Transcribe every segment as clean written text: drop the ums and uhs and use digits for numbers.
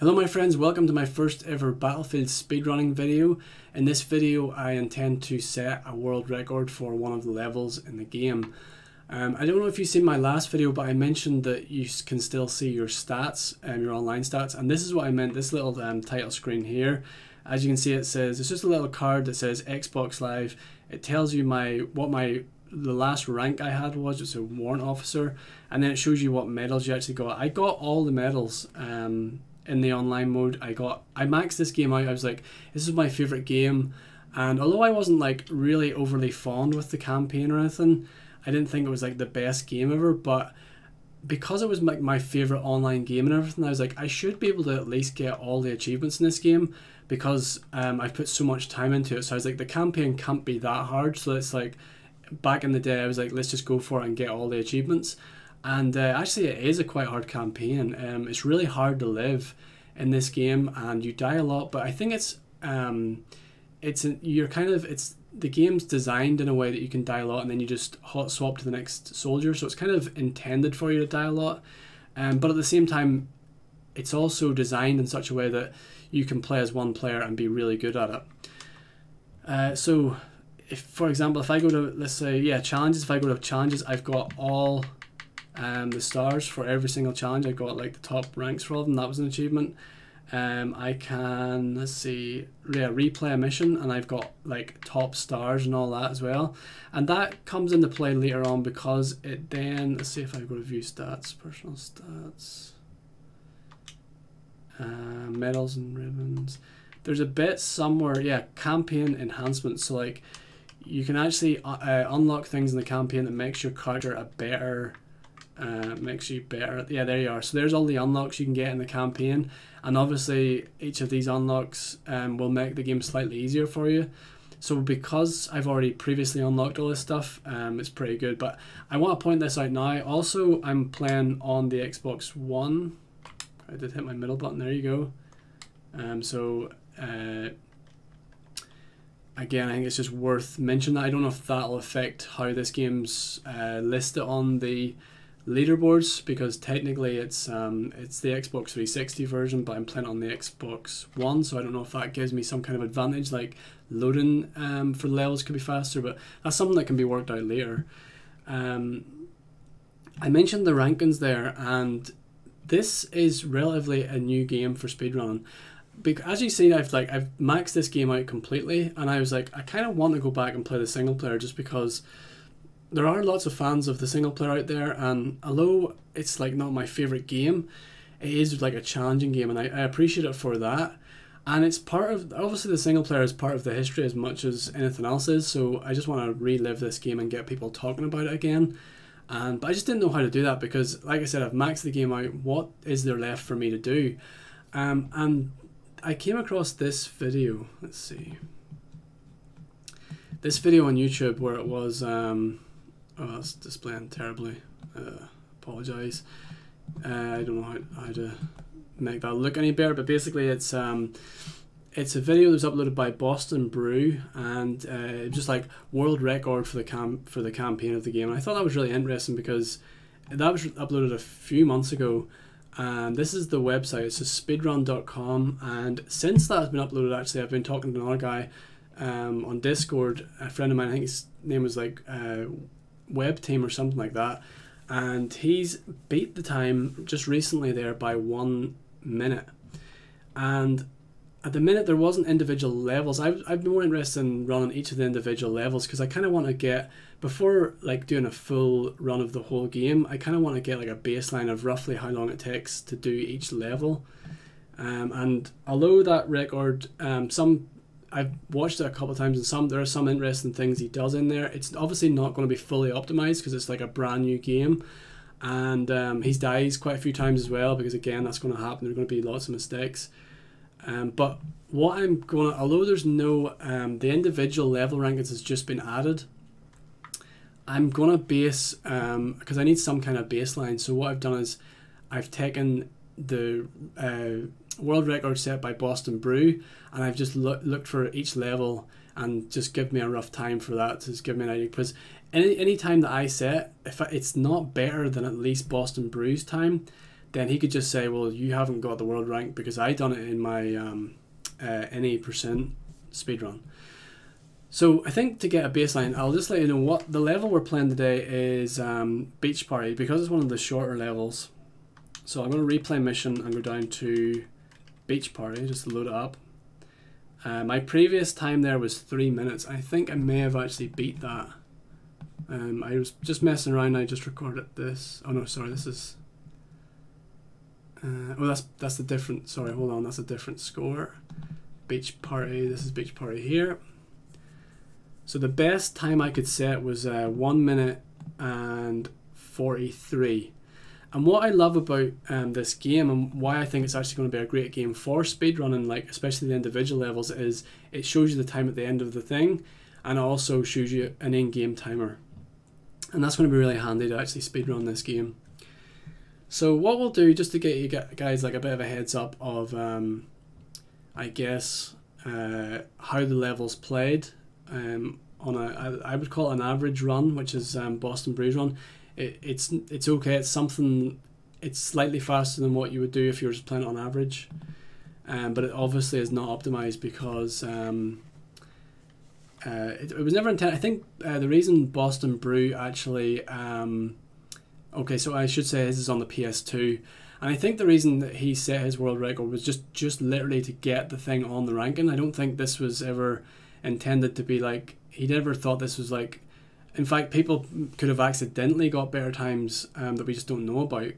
Hello my friends, welcome to my first ever Battlefield speedrunning video. In this video I intend to set a world record for one of the levels in the game. I don't know if you've seen my last video, but I mentioned that you can still see your stats, your online stats, and this is what I meant, this little title screen here. As you can see, it says, it's just a little card that says Xbox Live. It tells you the last rank I had was, it's a warrant officer, and then it shows you what medals you actually got. I got all the medals in the online mode. I maxed this game out. I was like, this is my favorite game, and although I wasn't like really overly fond with the campaign or anything, I didn't think it was like the best game ever, but because it was like my favorite online game and everything, I was like, I should be able to at least get all the achievements in this game because I've put so much time into it. So I was like, the campaign can't be that hard. So it's like, back in the day I was like, let's just go for it and get all the achievements. And actually it is a quite hard campaign. It's really hard to live in this game and you die a lot, but I think the game's designed in a way that you can die a lot and then you just hot swap to the next soldier, so it's kind of intended for you to die a lot, but at the same time it's also designed in such a way that you can play as one player and be really good at it. So if, for example, if I go to, let's say, challenges, if I go to challenges, I've got all the stars for every single challenge. I got like the top ranks for all of them. That was an achievement. I can, let's see, replay a mission, and I've got like top stars and all that as well. And that comes into play later on because it then, let's see if I go to view stats, personal stats, medals and ribbons. There's a bit somewhere, campaign enhancements. So like you can actually unlock things in the campaign that makes your character a better, makes you better. Yeah, there you are. So there's all the unlocks you can get in the campaign, and obviously each of these unlocks will make the game slightly easier for you. So because I've already previously unlocked all this stuff, it's pretty good. But I want to point this out now. Also, I'm playing on the Xbox One. I did hit my middle button, there you go. Again, I think it's just worth mentioning that. I don't know if that'll affect how this game's listed on the leaderboards, because technically it's the Xbox 360 version, but I'm playing on the Xbox One, so I don't know if that gives me some kind of advantage, like loading for levels could be faster, but that's something that can be worked out later. I mentioned the rankings there, and this is relatively a new game for speedrunning. As you see, I've maxed this game out completely, and I was like, I kind of want to go back and play the single player just because there are lots of fans of the single player out there, and although it's like not my favorite game, it is like a challenging game, and I appreciate it for that. And it's part of, obviously the single player is part of the history as much as anything else is, so I just want to relive this game and get people talking about it again. But I just didn't know how to do that because, like I said, I've maxed the game out. What is there left for me to do? And I came across this video, let's see, this video on YouTube where it was, oh, it's displaying terribly, apologise. I don't know how to make that look any better, but basically it's a video that was uploaded by Boston Brew, and just like world record for the campaign of the game. And I thought that was really interesting because that was uploaded a few months ago, and this is the website. It's speedrun.com, and since that has been uploaded, actually I've been talking to another guy on Discord, a friend of mine, I think his name was like Web Team or something like that, and he's beat the time just recently there by 1 minute. And at the minute there wasn't individual levels. I've been more interested in running each of the individual levels because I kind of want to get, before like doing a full run of the whole game, I kind of want to get like a baseline of roughly how long it takes to do each level. And although that record, I've watched it a couple of times, and there are some interesting things he does in there. It's obviously not going to be fully optimized because it's like a brand new game, and he's dies quite a few times as well because, again, that's going to happen. There are going to be lots of mistakes. But what I'm going to, although there's no, the individual level rankings has just been added, I'm going to base, because I need some kind of baseline. So what I've done is I've taken the world record set by Boston Brew, and I've just looked for each level and just give me a rough time for that to just give me an idea, because any time that I set, if it's not better than at least Boston Brew's time, then he could just say, well, you haven't got the world rank because I done it in my any percent speedrun. So I think to get a baseline, I'll just let you know what the level we're playing today is. Beach Party, because it's one of the shorter levels. So I'm going to replay mission and go down to Beach Party just to load it up. My previous time there was 3 minutes. I think I may have actually beat that. I was just messing around. I just recorded this. Oh no, sorry, this is. Oh, that's a different. Sorry, hold on. That's a different score. Beach Party. This is Beach Party here. So the best time I could set was 1 minute and 43. And what I love about this game, and why I think it's actually going to be a great game for speedrunning, like especially the individual levels, is it shows you the time at the end of the thing, and it also shows you an in-game timer. And that's going to be really handy to actually speedrun this game. So what we'll do, just to get you guys like a bit of a heads up of, I guess, how the level's played on I would call it an average run, which is Boston Brew's run. It's okay. It's something. It's slightly faster than what you would do if you were just playing it on average, but it obviously is not optimized because it was never intended. I think the reason Boston Brew actually okay, so I should say this is on the PS2, and I think the reason that he set his world record was just literally to get the thing on the ranking. I don't think this was ever intended to be like, he never thought this was like. In fact, people could have accidentally got better times that we just don't know about.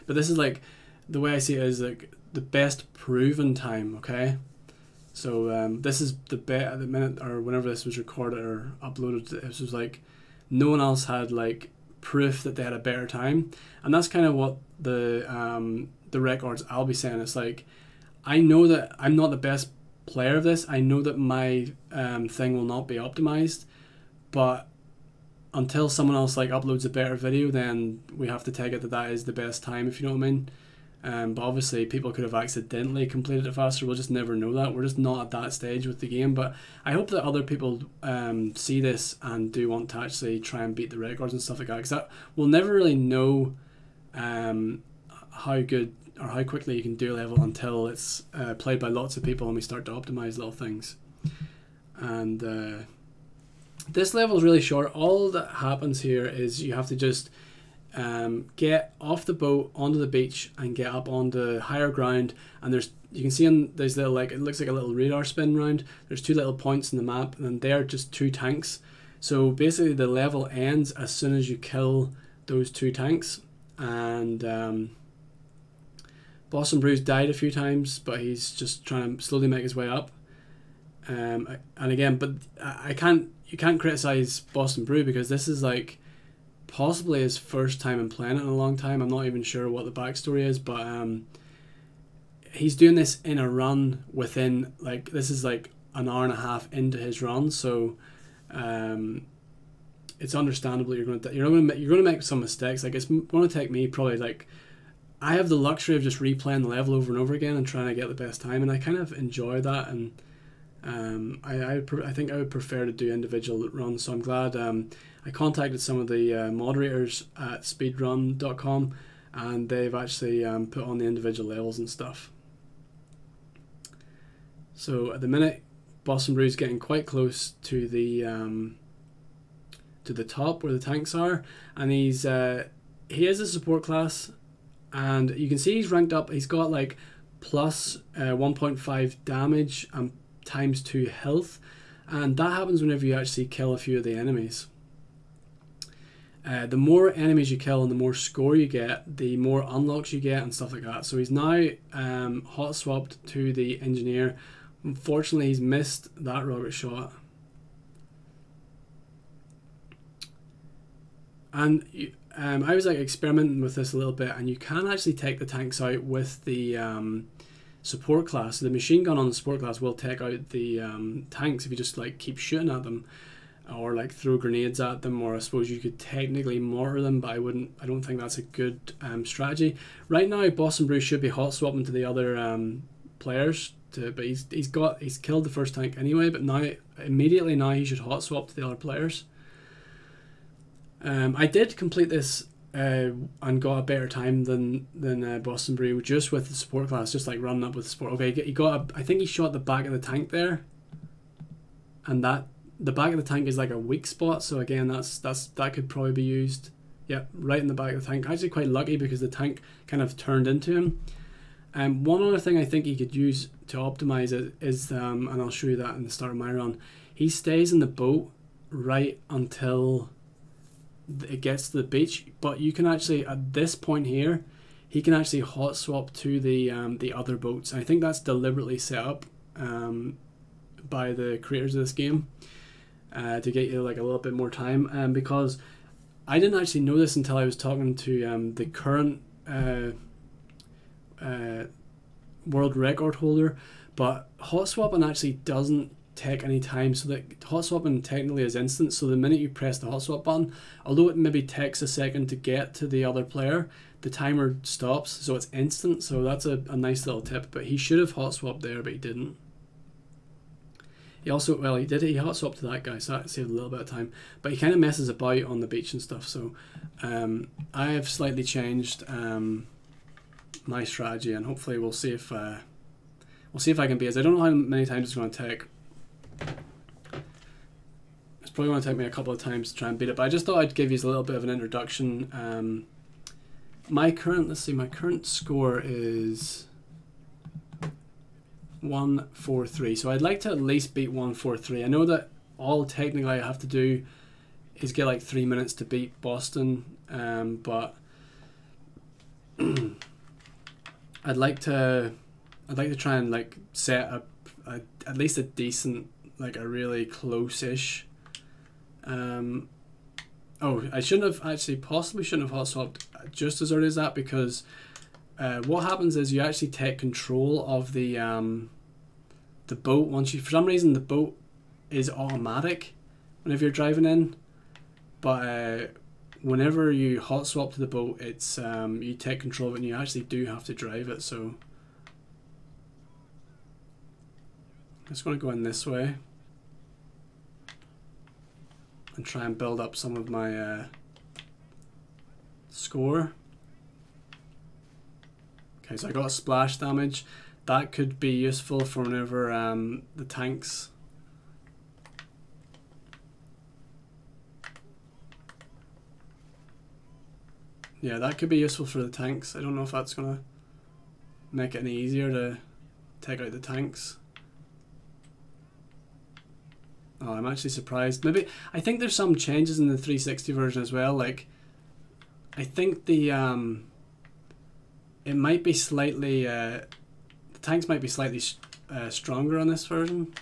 But this is like, the way I see it is like the best proven time. Okay, so this is the bet at the minute, or whenever this was recorded or uploaded. This was like no one else had like proof that they had a better time, and that's kind of what the records I'll be saying. It's like, I know that I'm not the best player of this. I know that my thing will not be optimized, but until someone else like uploads a better video, then we have to take it that that is the best time, if you know what I mean. But obviously people could have accidentally completed it faster. We'll just never know that. We're just not at that stage with the game. But I hope that other people see this and do want to actually try and beat the records and stuff like that, because we'll never really know how good or how quickly you can do a level until it's played by lots of people and we start to optimize little things. And this level is really short. All that happens here is you have to just get off the boat onto the beach and get up onto higher ground. And you can see there's little, like, it looks like a little radar spin round. There's 2 little points in the map, and they're just 2 tanks. So basically the level ends as soon as you kill those 2 tanks. And Boston Brew's died a few times, but he's just trying to slowly make his way up. And again, but you can't criticize Boston Brew, because this is like possibly his first time in playing it in a long time. I'm not even sure what the backstory is, but he's doing this in a run within, like, this is like an hour and a half into his run, so it's understandable you're going to make some mistakes. Like, it's going to take me probably, like, I have the luxury of just replaying the level over and over again and trying to get the best time, and I kind of enjoy that. And I think I would prefer to do individual runs, so I'm glad I contacted some of the moderators at speedrun.com, and they've actually put on the individual levels and stuff. So at the minute, Boston Brew's getting quite close to the top where the tanks are, and he is a support class, and you can see he's ranked up. He's got like plus 1.5 damage and times 2 health, and that happens whenever you actually kill a few of the enemies. The more enemies you kill and the more score you get, the more unlocks you get and stuff like that. So he's now hot swapped to the engineer. Unfortunately, he's missed that rocket shot. And I was like experimenting with this a little bit, and you can actually take the tanks out with the support class. So the machine gun on the support class will take out the tanks if you just like keep shooting at them, or like throw grenades at them, or I suppose you could technically mortar them, but I don't think that's a good strategy. Right now Boston Brew should be hot swapping to the other players, but he's killed the first tank anyway, but immediately now he should hot swap to the other players. I did complete this and got a better time than Boston Brew just with the support class, just like running up with the support. Okay, he got I think he shot the back of the tank there, and that the back of the tank is like a weak spot. So again, that could probably be used. Yeah, right in the back of the tank. Actually, quite lucky because the tank kind of turned into him. One other thing I think he could use to optimize it is, and I'll show you that in the start of my run. He stays in the boat right until it gets to the beach, but you can actually, at this point here, he can actually hot swap to the other boats. And I think that's deliberately set up by the creators of this game to get you like a little bit more time. Because I didn't actually know this until I was talking to the current world record holder, but hot swapping actually doesn't take any time, so that hot swapping technically is instant. So the minute you press the hot swap button, although it maybe takes a second to get to the other player, the timer stops, so it's instant. So that's a nice little tip. But he should have hot swapped there, but he didn't. He also, well, he did it, he hot swapped to that guy, so that saved a little bit of time, but he kind of messes about on the beach and stuff. So I have slightly changed my strategy, and hopefully we'll see if I can beat it. I don't know how many times it's going to take. It's probably going to take me a couple of times to try and beat it, but I just thought I'd give you a little bit of an introduction. My current score is 143, so I'd like to at least beat 143. I know that all technically I have to do is get like 3 minutes to beat Boston, but I'd like to try and like set up at least a decent, like a really close-ish. Oh, I possibly shouldn't have hot swapped just as early as that, because what happens is you actually take control of the boat once you, for some reason the boat is automatic whenever you're driving in, but whenever you hot swap to the boat, it's you take control of it and you actually do have to drive it. So I'm just going to go in this way and try and build up some of my score. Okay, so I got a splash damage. That could be useful for whenever the tanks. Yeah, that could be useful for the tanks. I don't know if that's going to make it any easier to take out the tanks. Oh, I'm actually surprised. Maybe, I think there's some changes in the 360 version as well. Like, I think the it might be slightly the tanks might be slightly stronger on this version.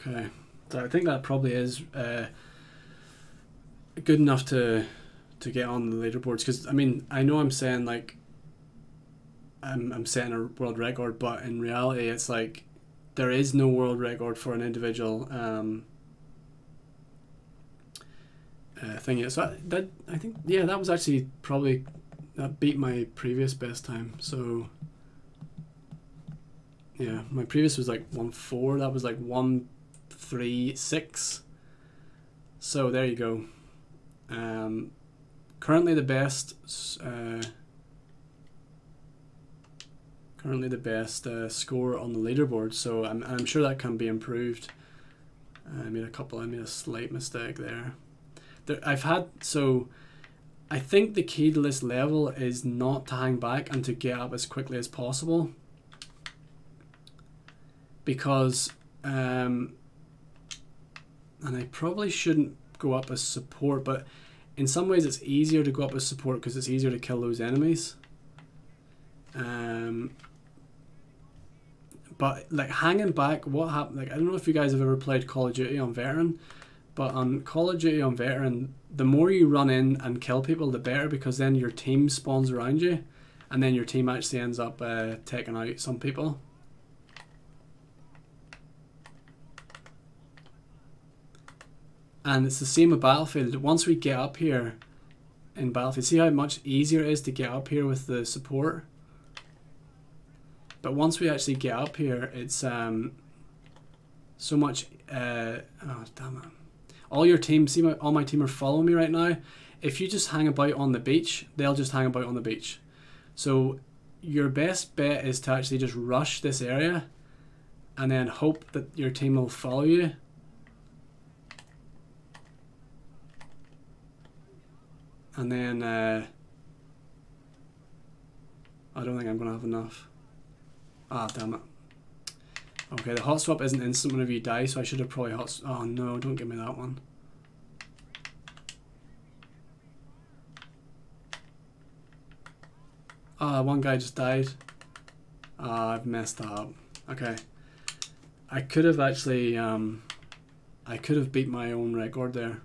Okay, so I think that probably is good enough to get on the leaderboards, because I mean, I know I'm saying like I'm setting a world record, but in reality it's like there is no world record for an individual thing yet. So that I think, yeah, that was actually probably, that beat my previous best time. So yeah, my previous was like 1.4, that was like 1.36. So there you go. Currently the best score on the leaderboard, so I'm sure that can be improved. I made a slight mistake there. So I think the key to this level is not to hang back and to get up as quickly as possible, because and I probably shouldn't go up as support, but in some ways it's easier to go up as support because it's easier to kill those enemies. But like hanging back, what happened? Like, I don't know if you guys have ever played Call of Duty on Veteran, but on Call of Duty on Veteran, the more you run in and kill people, the better, because then your team spawns around you, and then your team actually ends up taking out some people. And it's the same with Battlefield. Once we get up here in Battlefield, see how much easier it is to get up here with the support? But once we actually get up here, it's so much, oh damn it. All your team, see all my team are following me right now. If you just hang about on the beach, they'll just hang about on the beach. So your best bet is to actually just rush this area and then hope that your team will follow you. And then, I don't think I'm going to have enough. Ah, damn it. Okay, the hot swap isn't instant whenever you die, so I should have probably oh no, don't give me that one. Ah, one guy just died. Ah, I've messed that up. Okay. I could have actually, I could have beat my own record there.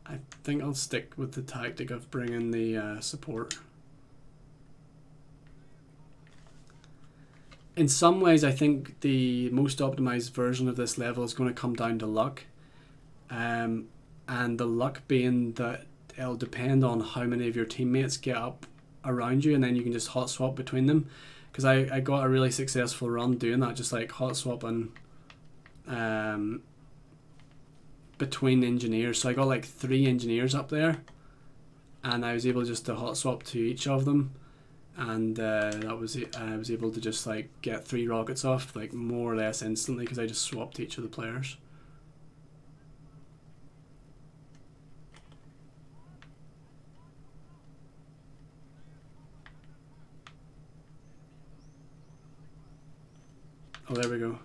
I think I'll stick with the tactic of bringing the support. In some ways, I think the most optimized version of this level is going to come down to luck. And the luck being that it'll depend on how many of your teammates get up around you, and then you can just hot swap between them. Because I got a really successful run doing that, just like hot swapping between engineers. So I got like 3 engineers up there, and I was able just to hot swap to each of them, and that was it. I was able to just like get 3 rockets off like more or less instantly because I just swapped each of the players. Oh, there we go.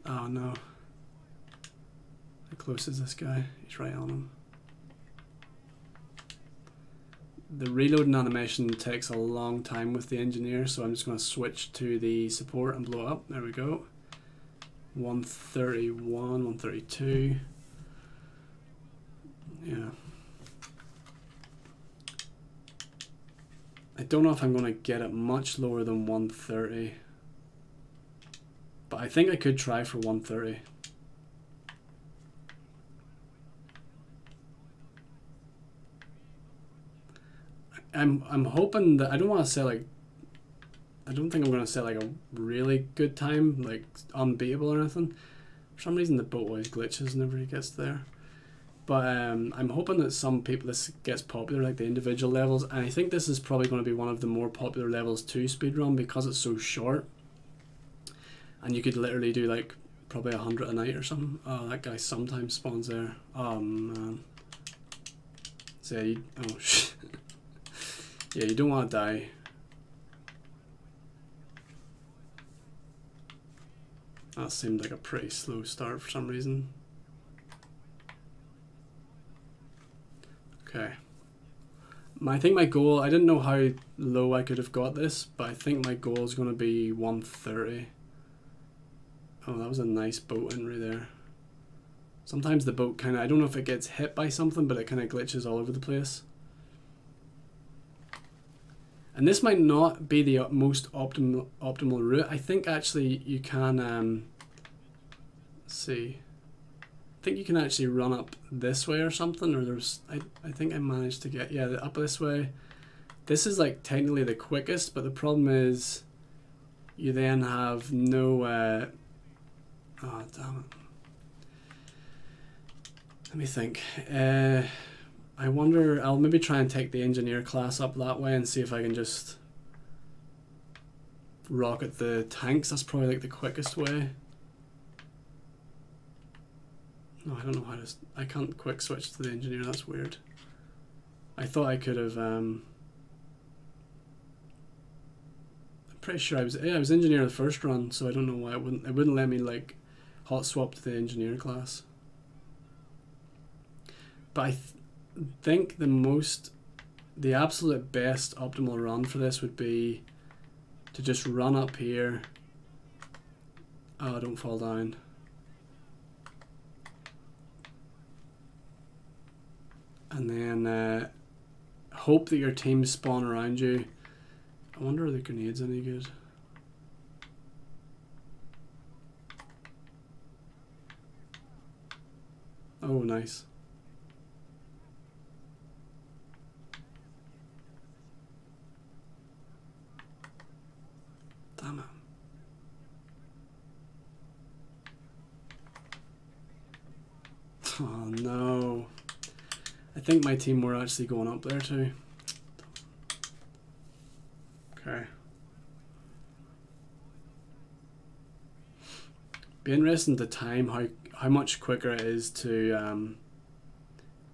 Oh no. How close is this guy? He's right on him. The reloading animation takes a long time with the engineer, so I'm just going to switch to the support and blow up. There we go. 131, 132. Yeah. I don't know if I'm going to get it much lower than 130. But I think I could try for 130. I'm hoping that I don't want to say like, I don't think I'm going to set like a really good time, like unbeatable or anything. For some reason the boat always glitches whenever he gets there. But I'm hoping that some people this gets popular, like the individual levels, and I think this is probably going to be one of the more popular levels to speedrun because it's so short. And you could literally do like probably 100 a night or something. Oh, that guy sometimes spawns there. Oh man. So yeah, oh shit. Yeah, you don't want to die. That seemed like a pretty slow start for some reason. Okay. I think my goal, I didn't know how low I could have got this, but I think my goal is going to be 130. Oh, that was a nice boat entry there. Sometimes the boat kind of, I don't know if it gets hit by something, but it kind of glitches all over the place. And this might not be the most optimal route. I think actually you can, let's see. I think you can actually run up this way or something, or there's, I think I managed to get, yeah, up this way. This is like technically the quickest, but the problem is you then have no, oh damn it. Let me think. I wonder, I'll maybe try and take the engineer class up that way and see if I can just rocket the tanks. That's probably like the quickest way. No, I don't know how to, I can't quick switch to the engineer, that's weird. I thought I could have, I'm pretty sure I was engineer the first run, so I don't know why it wouldn't let me like hot swap to the engineer class. But I think the the absolute best optimal run for this would be to just run up here. Oh, don't fall down. And then hope that your team spawn around you. I wonder are the grenades any good? Oh, nice. Damn it. Oh no. I think my team were actually going up there too. Okay. Be interesting to time how much quicker it is to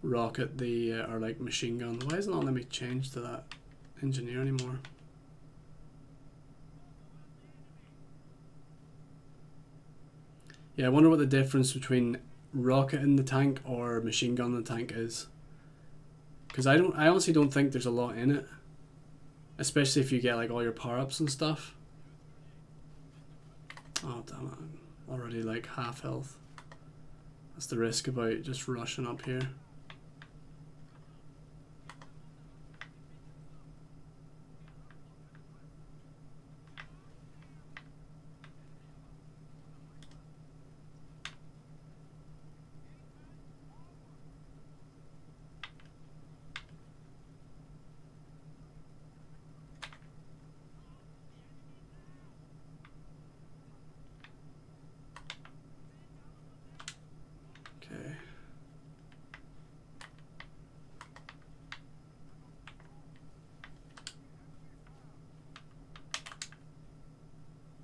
rocket the or like machine gun. Why isn't it letting me change to that engineer anymore? Yeah, I wonder what the difference between rocket in the tank or machine gun in the tank is. Because I honestly don't think there's a lot in it. Especially if you get like all your power-ups and stuff. Oh damn it, I'm already like half health. That's the risk about just rushing up here.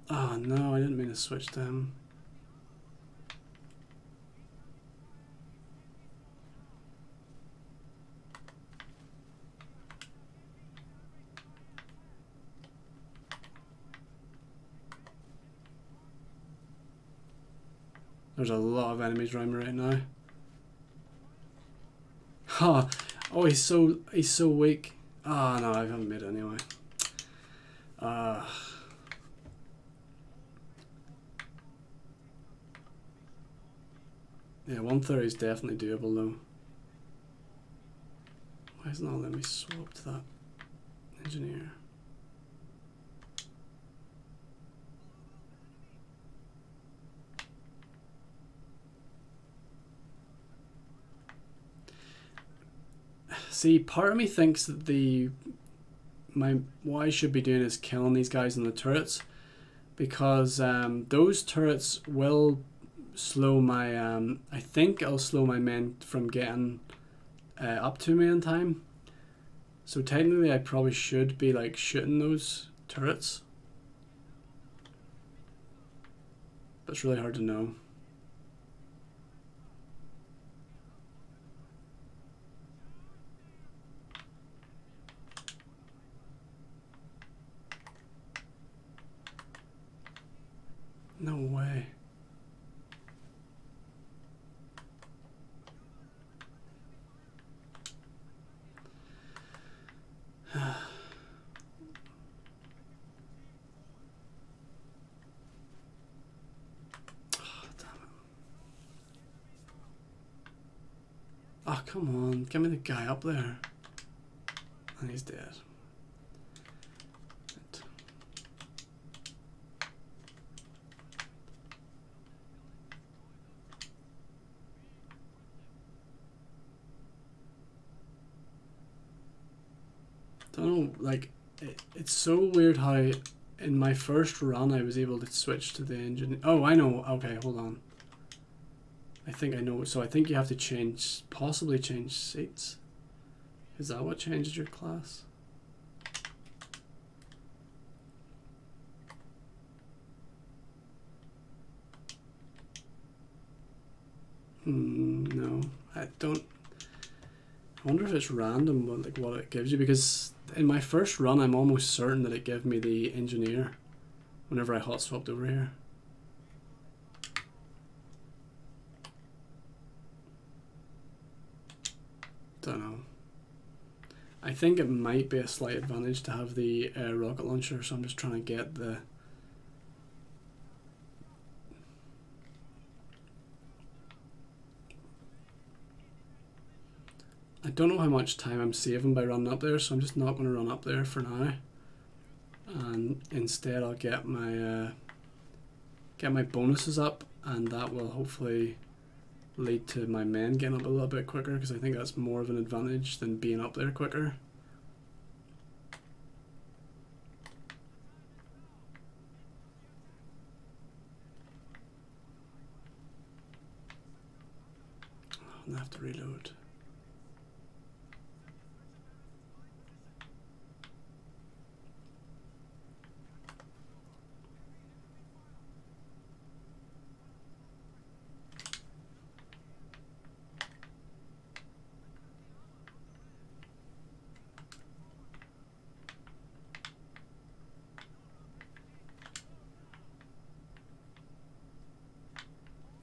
Oh no, I didn't mean to switch to him. There's a lot of enemies around me right now. Huh. Oh, he's so weak. Ah, no, I haven't made it anyway. Yeah, 130 is definitely doable though. Why isn't it letting me swap to that engineer? See, part of me thinks that what I should be doing is killing these guys in the turrets, because those turrets will slow my I think it'll slow my men from getting up to me in time. So technically I probably should be like shooting those turrets, but it's really hard to know. No way. Oh, come on, give me the guy up there. And he's dead. Don't know, like, it's so weird how in my first run I was able to switch to the engine. Oh, I know. Okay, hold on. I think I know. So I think you have to possibly change seats. Is that what changes your class? No, I don't. I wonder if it's random, like what it gives you, because in my first run I'm almost certain that it gave me the engineer whenever I hot swapped over here. Don't know. I think it might be a slight advantage to have the rocket launcher, so I'm just trying to get the... I don't know how much time I'm saving by running up there, so I'm just not going to run up there for now. And instead I'll get my bonuses up, and that will hopefully lead to my men getting up a little bit quicker, because I think that's more of an advantage than being up there quicker. I'm gonna have to reload.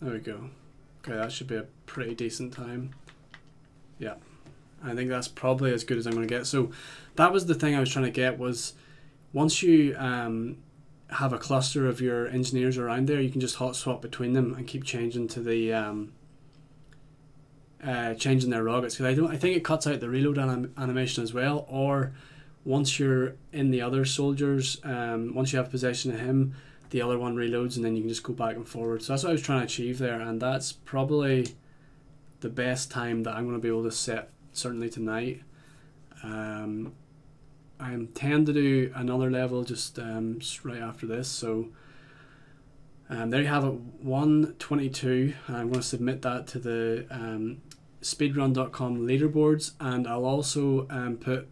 There we go. Okay, that should be a pretty decent time. Yeah, I think that's probably as good as I'm going to get. So that was the thing I was trying to get, was once you have a cluster of your engineers around there, you can just hot swap between them and keep changing to the changing their rockets, because I think it cuts out the reload animation as well. Or once you're in the other soldiers, once you have possession of him, the other one reloads, and then you can just go back and forward. So that's what I was trying to achieve there, and that's probably the best time that I'm going to be able to set, certainly tonight. I intend to do another level just right after this. So there you have it, 1:22. I'm going to submit that to the speedrun.com leaderboards, and I'll also put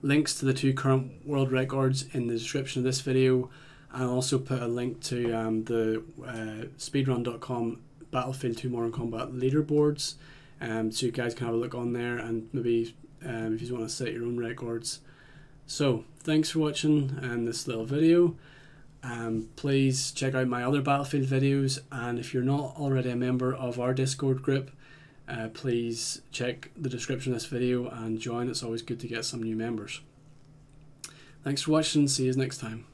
links to the 2 current world records in the description of this video. I'll also put a link to the speedrun.com Battlefield 2 Modern Combat leaderboards, so you guys can have a look on there, and maybe if you want to set your own records. So thanks for watching this little video. Please check out my other Battlefield videos, and if you're not already a member of our Discord group, please check the description of this video and join. It's always good to get some new members. Thanks for watching. See you next time.